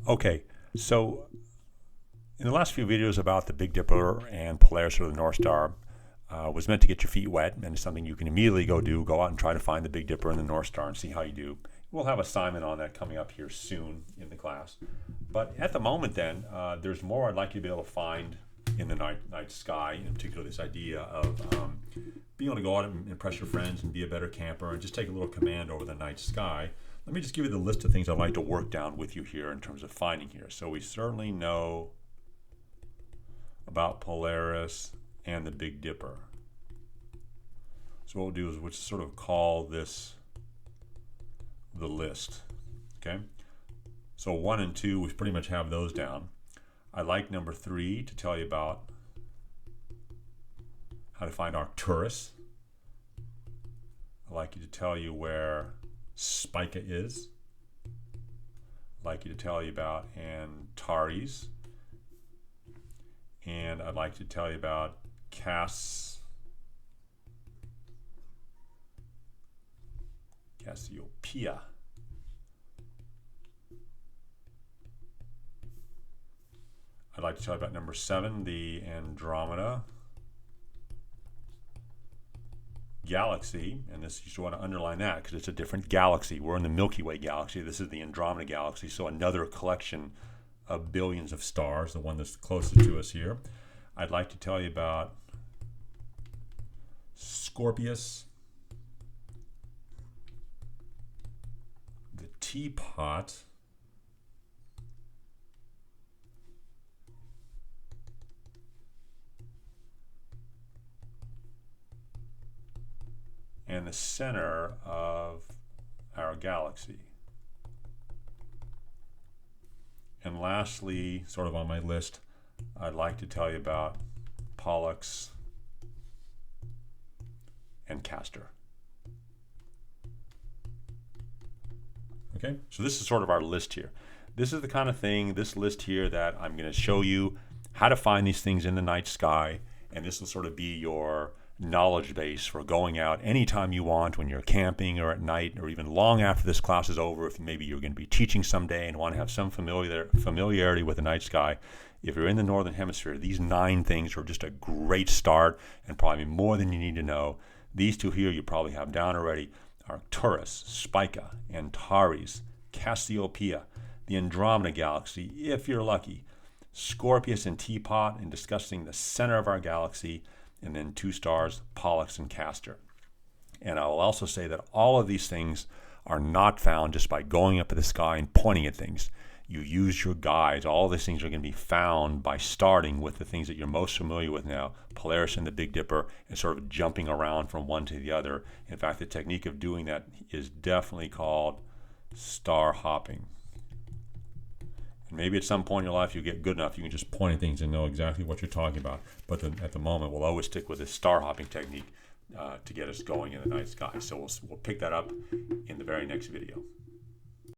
Okay, so in the last few videos about the Big Dipper and Polaris, or the North Star, was meant to get your feet wet, and it's something you can immediately go do. Go out and try to find the Big Dipper and the North Star and see how you do. We'll have assignment on that coming up here soon in the class. But at the moment then, there's more I'd like you to be able to find in the night sky, in particular this idea of being able to go out and impress your friends and be a better camper and just take a little command over the night sky. Let me just give you the list of things I'd like to work down with you here in terms of finding here. So we certainly know about Polaris and the Big Dipper. So what we'll do is we'll sort of call this the list. Okay? So 1 and 2, we pretty much have those down. I like number 3 to tell you about how to find Arcturas. I'd like you to tell you where Spica is. I'd like you to tell you about Antares. And I'd like to tell you about Cassiopeia. I'd like to tell you about number 7, the Andromeda galaxy, and this, you should want to underline that because it's a different galaxy. We're in the Milky Way galaxy. This is the Andromeda galaxy, so another collection of billions of stars, the one that's closest to us here. I'd like to tell you about Scorpius, the Teapot, and the center of our galaxy. And lastly, sort of on my list, I'd like to tell you about Pollux and Castor. Okay, so this is sort of our list here. This is the kind of thing, this list here, that I'm going to show you how to find these things in the night sky, and this will sort of be your knowledge base for going out anytime you want, when you're camping or at night, or even long after this class is over. If maybe you're going to be teaching someday and want to have some familiarity with the night sky, if you're in the northern hemisphere, these 9 things are just a great start and probably more than you need to know. These 2 here you probably have down already: Arcturus, Spica, Antares, Cassiopeia, the Andromeda galaxy, if you're lucky, Scorpius and Teapot, and discussing the center of our galaxy, and then 2 stars, Pollux and Castor. And I will also say that all of these things are not found just by going up at the sky and pointing at things. You use your guides. All of these things are going to be found by starting with the things that you're most familiar with now, Polaris and the Big Dipper, and sort of jumping around from one to the other. In fact, the technique of doing that is definitely called star hopping. And maybe at some point in your life you get good enough, you can just point at things and know exactly what you're talking about. But at the moment, we'll always stick with this star hopping technique to get us going in the night sky. So we'll pick that up in the very next video.